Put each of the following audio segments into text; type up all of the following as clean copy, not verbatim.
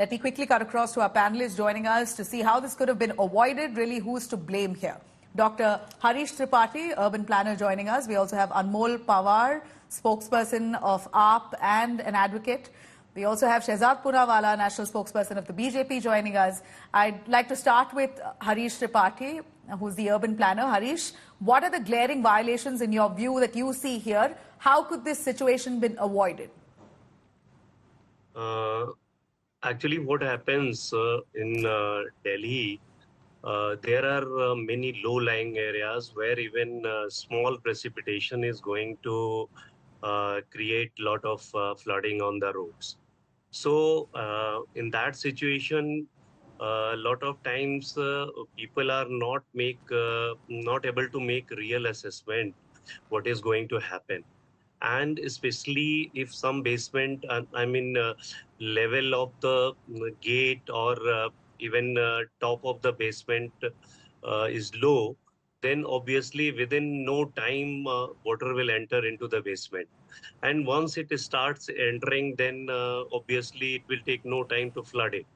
Let me quickly cut across to our panelists joining us to see how this could have been avoided, really who's to blame here. Dr. Harish Tripathi, urban planner, joining us. We also have Anmol Pawar, spokesperson of AAP and an advocate. We also have Shehzad Poonawala, national spokesperson of the BJP, joining us. I'd like to start with Harish Tripathi, who's the urban planner. Harish, what are the glaring violations in your view that you see here? How could this situation been avoided? Actually, what happens in Delhi, there are many low-lying areas where even small precipitation is going to create a lot of flooding on the roads. So in that situation, a lot of times people are not able to make real assessment what is going to happen. And especially if some basement, level of the gate or even top of the basement is low, then obviously within no time water will enter into the basement. And once it starts entering, then obviously it will take no time to flood it.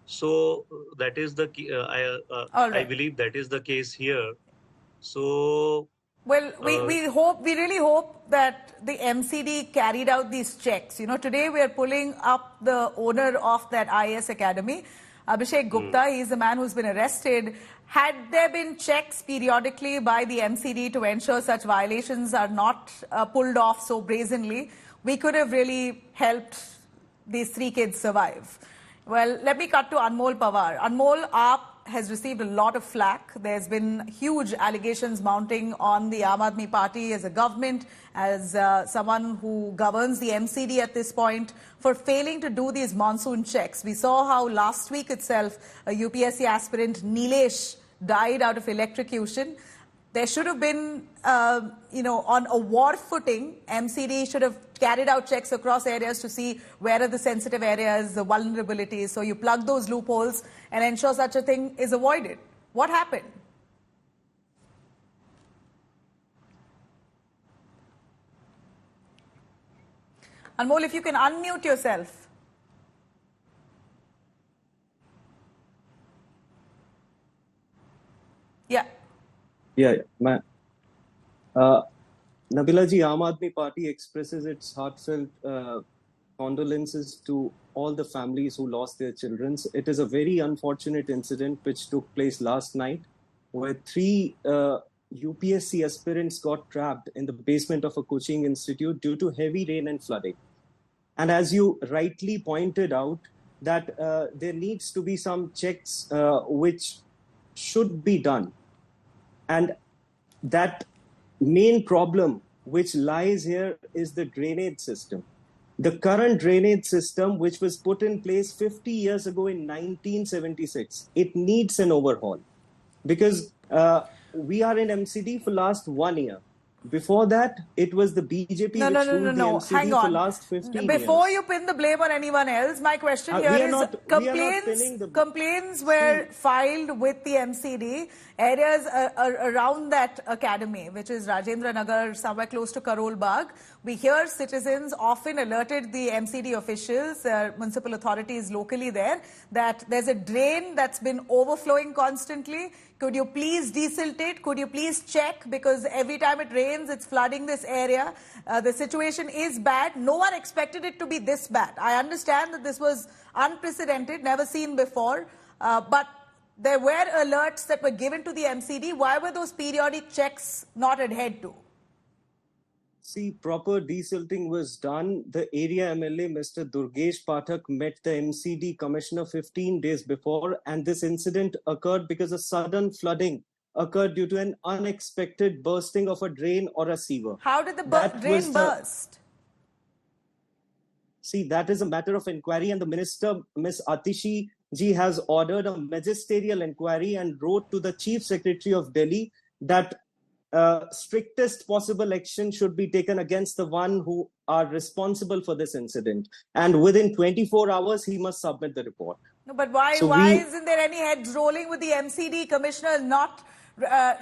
So that is the I believe that is the case here. So well, we really hope that the MCD carried out these checks. You know, today we are pulling up the owner of that IS Academy, Abhishek Gupta. He's the man who's been arrested. Had there been checks periodically by the MCD to ensure such violations are not pulled off so brazenly, we could have really helped these 3 kids survive. Well, let me cut to Anmol Pawar. Anmol, AAP has received a lot of flack. There's been huge allegations mounting on the Aam Aadmi Party as a government, as someone who governs the MCD at this point, for failing to do these monsoon checks. We saw how last week itself a UPSC aspirant, Nilesh, died out of electrocution. There should have been, on a war footing, MCD should have carried out checks across areas to see where are the sensitive areas, the vulnerabilities. So you plug those loopholes and ensure such a thing is avoided. What happened? Anmol, if you can unmute yourself. Yeah. Yeah, ma'am. Nabila ji, Aam Aadmi Party expresses its heartfelt condolences to all the families who lost their children. It is a very unfortunate incident which took place last night, where 3 UPSC aspirants got trapped in the basement of a coaching institute due to heavy rain and flooding. And as you rightly pointed out, that there needs to be some checks which should be done. And that main problem which lies here is the drainage system. The current drainage system, which was put in place 50 years ago in 1976, it needs an overhaul, because we are in MCD for last 1 year. Before that, it was the BJP which ruled the MCD Hang on. for last 15 years. Before you pin the blame on anyone else, my question here is complaints were filed with the MCD, areas around that academy, which is Rajendra Nagar, somewhere close to Karol, Bagh. We hear citizens often alerted the MCD officials, municipal authorities locally there, that there's a drain that's been overflowing constantly. Could you please desilt it? Could you please check? Because every time it rains, it's flooding this area. The situation is bad. No one expected it to be this bad. I understand that this was unprecedented, never seen before. But there were alerts that were given to the MCD. Why were those periodic checks not adhered to? See, proper desilting was done. The area MLA, Mr. Durgesh Pathak, met the MCD commissioner 15 days before, and this incident occurred because a sudden flooding occurred due to an unexpected bursting of a drain or a sewer. How did the drain burst? See, that is a matter of inquiry, and the minister, Ms. Atishi ji, has ordered a magisterial inquiry and wrote to the Chief Secretary of Delhi that strictest possible action should be taken against the one who are responsible for this incident. And within 24 hours, he must submit the report. No, but why isn't there any heads rolling with the MCD commissioner not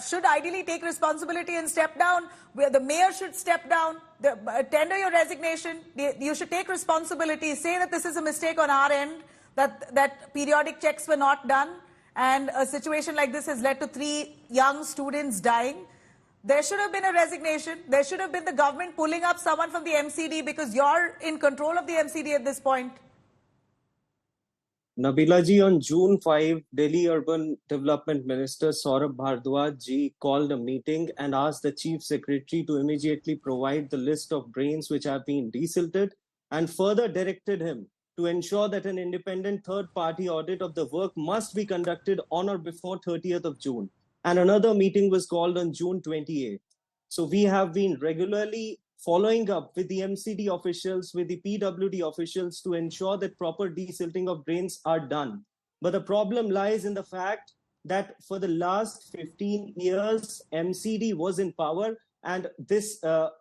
should ideally take responsibility and step down? Where the mayor should step down, tender your resignation. You should take responsibility, say that this is a mistake on our end. that periodic checks were not done, and a situation like this has led to 3 young students dying. There should have been a resignation. There should have been the government pulling up someone from the MCD, because you're in control of the MCD at this point. Nabila ji, on June 5, Delhi Urban Development Minister Saurabh Bhardwaj ji called a meeting and asked the Chief Secretary to immediately provide the list of drains which have been desilted, and further directed him to ensure that an independent third-party audit of the work must be conducted on or before 30th of June. And another meeting was called on June 28th. So we have been regularly following up with the MCD officials, with the PWD officials, to ensure that proper desilting of drains are done. But the problem lies in the fact that for the last 15 years, MCD was in power, and this the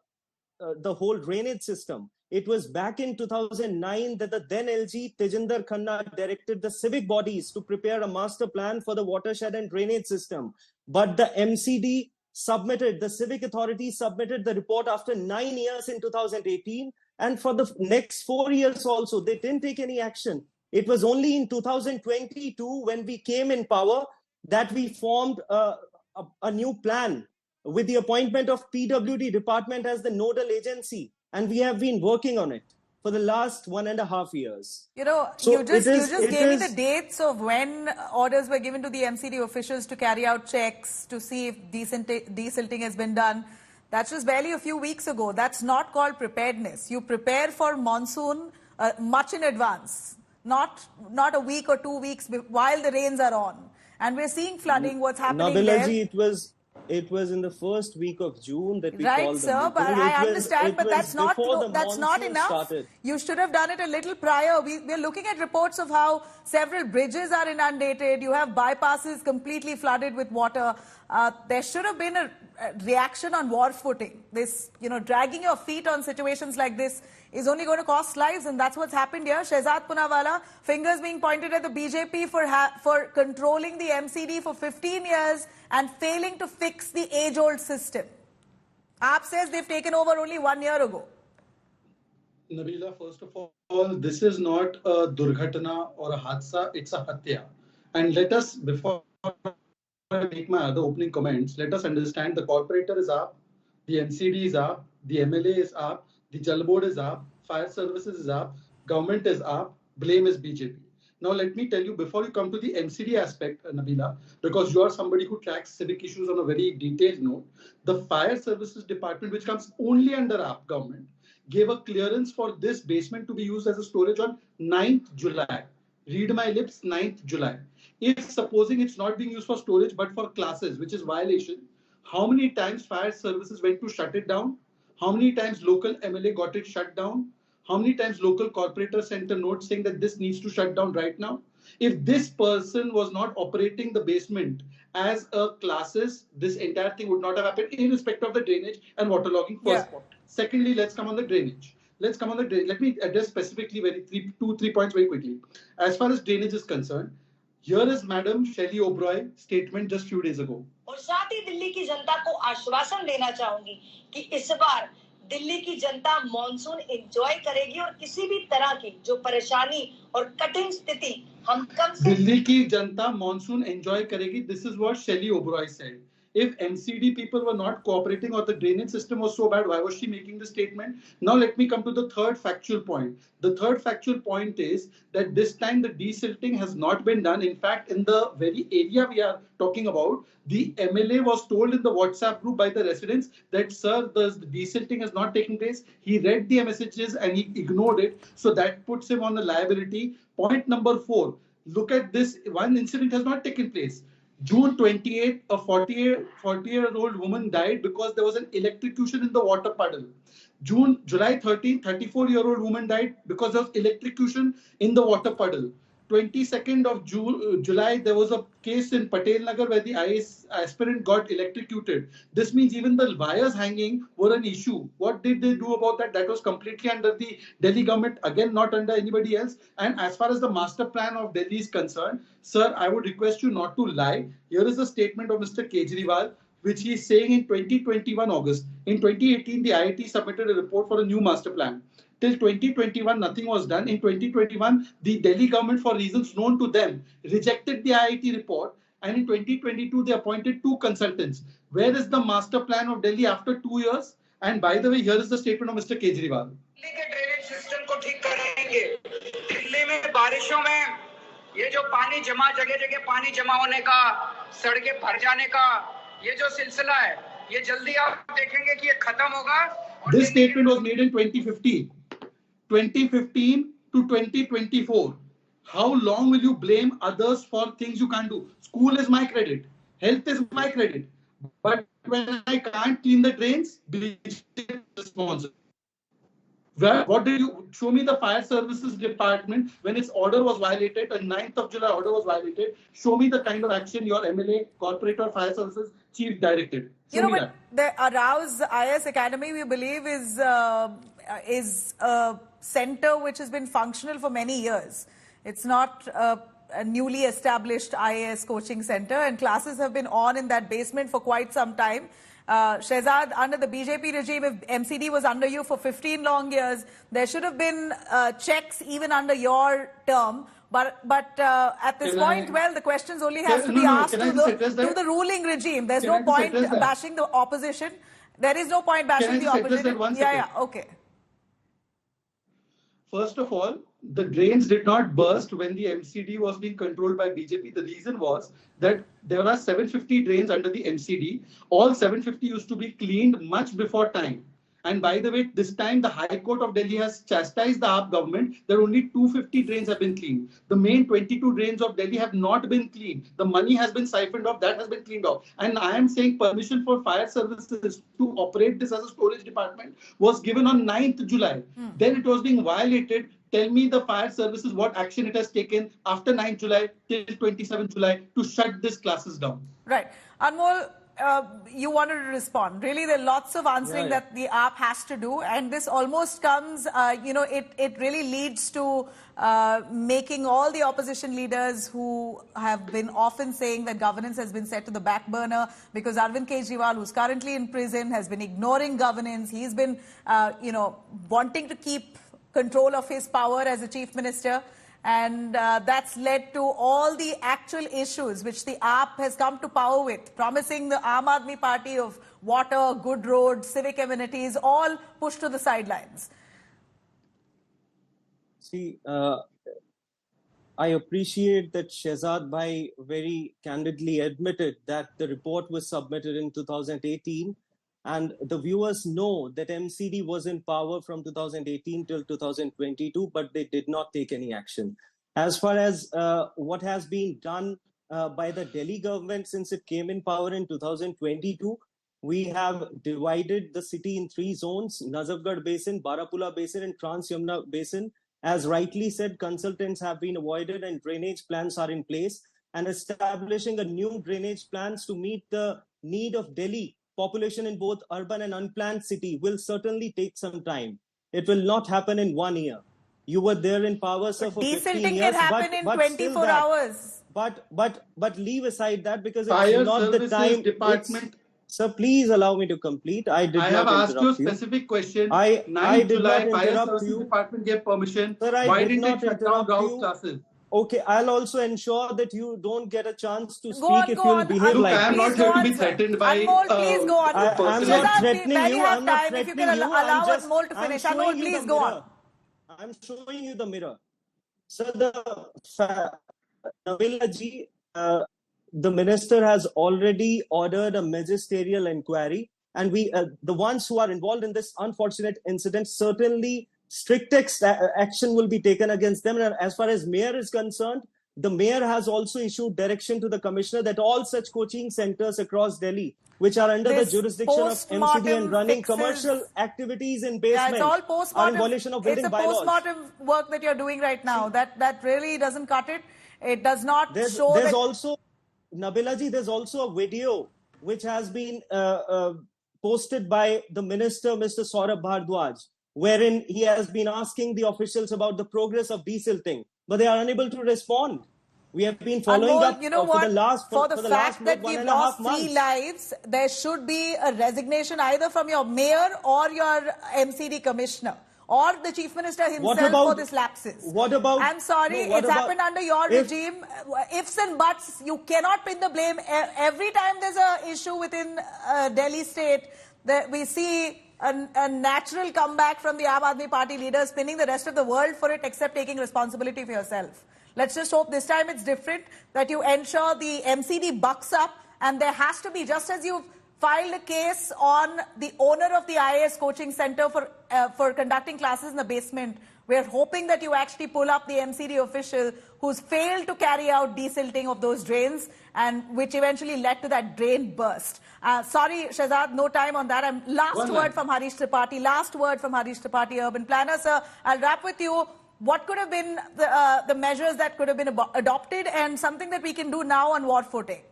whole drainage system. It was back in 2009 that the then LG Tejinder Khanna directed the civic bodies to prepare a master plan for the watershed and drainage system. But the MCD submitted, the civic authority submitted the report after 9 years in 2018. And for the next 4 years also, they didn't take any action. It was only in 2022, when we came in power, that we formed a new plan with the appointment of PWD department as the nodal agency. And we have been working on it for the last 1.5 years. You know, so you just gave me the dates of when orders were given to the MCD officials to carry out checks to see if desilting has been done. That's just barely a few weeks ago. That's not called preparedness. You prepare for monsoon much in advance, not a week or 2 weeks while the rains are on. And we're seeing flooding, what's happening Nabila there. Ji, it was in the first week of June that we right, called sir, the but meeting. I understand, but that's not enough. Started. You should have done it a little prior. We're looking at reports of how several bridges are inundated. You have bypasses completely flooded with water. There should have been a reaction on war footing. This, dragging your feet on situations like this is only going to cost lives, and that's what's happened here. Shehzad Poonawalla, fingers being pointed at the BJP for controlling the MCD for 15 years and failing to fix the age-old system. AAP says they've taken over only 1 year ago. Nabila, first of all, this is not a durghatana or a hadsa, it's a hatya. And let us, before I make my other opening comments, let us understand the corporator is up, the MCD is up, the MLA is up, the Jal Board is up, fire services is up, government is up, blame is BJP. Now, let me tell you, before you come to the MCD aspect, Nabila, because you are somebody who tracks civic issues on a very detailed note, the fire services department, which comes only under AAP government, gave a clearance for this basement to be used as a storage on 9th July. Read my lips, 9th July. If supposing it's not being used for storage, but for classes, which is violation, how many times fire services went to shut it down? How many times local MLA got it shut down? How many times local corporator sent a note saying that this needs to shut down right now? If this person was not operating the basement as a classes, this entire thing would not have happened, irrespective of the drainage and waterlogging first point. Secondly, let's come on the drainage. Let me address specifically 2-3 points very quickly. As far as drainage is concerned, here is Madam Shelley Oberoi statement just few days ago. और साथ ही दिल्ली की जनता को आश्वासन देना चाहूंगी कि इस बार दिल्ली की जनता मॉनसून एंजॉय करेगी और किसी भी तरह की जो परेशानी और कठिन स्थिति हम कम से दिल्ली की जनता मॉनसून एंजॉय करेगी. This is what Shelley Oberoi said. If MCD people were not cooperating or the drainage system was so bad, why was she making the statement? Now let me come to the third factual point. The third factual point is that this time the desilting has not been done. In fact, in the very area we are talking about, the MLA was told in the WhatsApp group by the residents that, sir, the desilting has not taken place. He read the messages and he ignored it. So that puts him on the liability. Point number 4. Look at this. One incident has not taken place. June 28, a 40-year-old woman died because there was an electrocution in the water puddle. July 13, 34-year-old woman died because there was electrocution in the water puddle. 22nd of July, there was a case in Patel Nagar where the IAS aspirant got electrocuted. This means even the wires hanging were an issue. What did they do about that? That was completely under the Delhi government, again, not under anybody else. And as far as the master plan of Delhi is concerned, sir, I would request you not to lie. Here is a statement of Mr. Kejriwal, which he is saying in 2021 August. In 2018, the IIT submitted a report for a new master plan. till 2021, nothing was done. In 2021, the Delhi government, for reasons known to them, rejected the IIT report. And in 2022, they appointed 2 consultants. Where is the master plan of Delhi after 2 years? And by the way, here is the statement of Mr. Kejriwal. Delhi के drainage system को ठीक करेंगे। दिल्ली में बारिशों में ये जो पानी जमा जगह-जगह पानी जमा होने का, सड़कें भर जाने का ये जो सिलसिला है, ये जल्दी आप देखेंगे कि ये खत्म होगा। This statement was made in 2015. 2015 to 2024. How long will you blame others for things you can't do? School is my credit. Health is my credit. But when I can't clean the drains, BJP is responsible. What did you show me? The fire services department, when its order was violated, and 9th of July order was violated. Show me the kind of action your MLA, corporator, fire services chief directed. Show me that. The Arouse IS Academy, we believe, is a center which has been functional for many years. It's not a newly established IAS coaching center, and classes have been on in that basement for quite some time. Shehzad, under the BJP regime, if MCD was under you for 15 long years, there should have been checks even under your term. But at this point, well, the questions only have to be asked to the ruling regime. There's no point bashing the opposition. There is no point bashing the opposition. Yeah, okay. First of all, the drains did not burst when the MCD was being controlled by BJP. The reason was that there are 750 drains under the MCD. All 750 used to be cleaned much before time. And by the way, this time the High Court of Delhi has chastised the AAP government that only 250 drains have been cleaned. The main 22 drains of Delhi have not been cleaned. The money has been siphoned off, that has been cleaned off. And I am saying permission for fire services to operate this as a storage department was given on 9th July. Then it was being violated. Tell me the fire services, what action it has taken after 9th July till 27th July to shut these classes down. Right. Anmol, you wanted to respond. Really, there are lots of answering that the AAP has to do, and this almost comes, it really leads to making all the opposition leaders who have been often saying that governance has been set to the back burner because Arvind Kejriwal, who's currently in prison, has been ignoring governance. He's been, wanting to keep control of his power as a chief minister. And that's led to all the actual issues which the AAP has come to power with, promising the Aam Aadmi Party of water, good roads, civic amenities, all pushed to the sidelines. See, I appreciate that Shehzad Bhai very candidly admitted that the report was submitted in 2018. And the viewers know that MCD was in power from 2018 till 2022, but they did not take any action. As far as what has been done by the Delhi government since it came in power in 2022, we have divided the city in 3 zones: Nazafgarh Basin, Barapula Basin, and Trans Yamuna Basin. As rightly said, consultants have been avoided and drainage plans are in place. And establishing a new drainage plans to meet the need of Delhi population in both urban and unplanned city will certainly take some time. It will not happen in 1 year. You were there in power, sir, for 15 years. Desilting can happen in 24 hours. But leave aside that because it's not the time. Department. Sir, please allow me to complete. I have asked you a specific question. I did not Fire interrupt Services you. Department gave permission. Sir, Why didn't it shut down Gao's classes? Okay, I'll also ensure that you don't get a chance to speak on, if go you'll on. behave Look, like I am this. not here to be threatened by Anmol, please go on. I'm not threatening you. I'm not If you threatening can you. allow Anmol to finish. Anmol, please go on. I'm showing you the mirror. So Nabila ji, the minister has already ordered a magisterial inquiry, and we, the ones who are involved in this unfortunate incident, certainly strictest action will be taken against them. And as far as mayor is concerned, the mayor has also issued direction to the commissioner that all such coaching centers across Delhi, which are under the jurisdiction of MCD and running commercial activities in basement, it's all postmortem. are in violation of building bylaws. It's a postmortem work that you're doing right now. That really doesn't cut it. It does not show. There's also, Nabila ji, there's also a video which has been posted by the minister, Mr. Saurabh Bhardwaj, wherein he has been asking the officials about the progress of desilting, but they are unable to respond. We have been following Anmol, up you know for what? the last for the fact that we've lost 1.5 3 lives, there should be a resignation either from your mayor or your MCD commissioner or the Chief Minister himself for this lapses. What about... I'm sorry, it's happened under your regime. Ifs and buts, you cannot pin the blame. Every time there's an issue within Delhi state, we see a natural comeback from the Aam Aadmi Party leaders, pinning the rest of the world for it, except taking responsibility for yourself. Let's just hope this time it's different, that you ensure the MCD bucks up, and there has to be, just as you've filed a case on the owner of the IAS coaching center for conducting classes in the basement, we're hoping that you actually pull up the MCD official who's failed to carry out desilting of those drains, and which eventually led to that drain burst. Sorry, Shehzad, no time on that. Last word from Harish Tripathi, urban planner. Sir, I'll wrap with you. What could have been the measures that could have been adopted, and something that we can do now on war footing?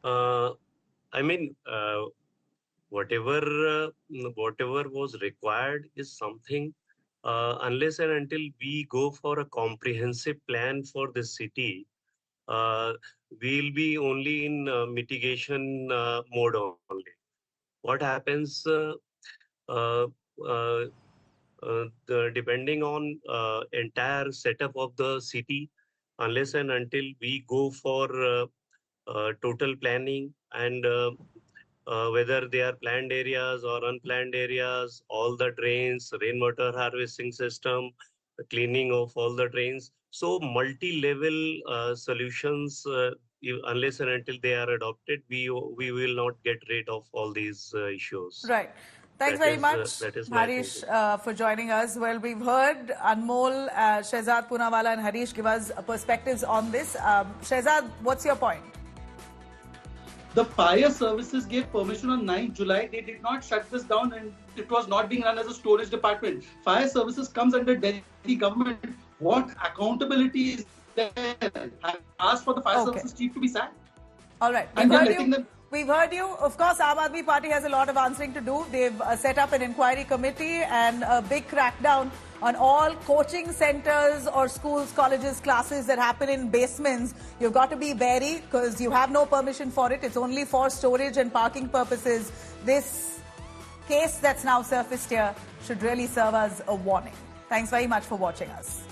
I mean, whatever was required is something, unless and until we go for a comprehensive plan for the city, we'll be only in mitigation mode only. What happens, depending on entire setup of the city, unless and until we go for total planning, and whether they are planned areas or unplanned areas, all the drains, rainwater harvesting system, cleaning of all the drains. So multi-level solutions, unless and until they are adopted, we will not get rid of all these issues. Right. Thanks very much, Harish, for joining us. Well, we've heard Anmol, Shehzad Poonawalla and Harish give us perspectives on this. Shehzad, what's your point? The fire services gave permission on 9th July. They did not shut this down, and it was not being run as a storage department. Fire services comes under Delhi government. What accountability is there? I asked for the fire services chief to be sacked. All right. We've heard you. Of course, Aam Aadmi Party has a lot of answering to do. They've set up an inquiry committee and a big crackdown on all coaching centers or schools, colleges, classes that happen in basements. You've got to be wary because you have no permission for it. It's only for storage and parking purposes. This case that's now surfaced here should really serve as a warning. Thanks very much for watching us.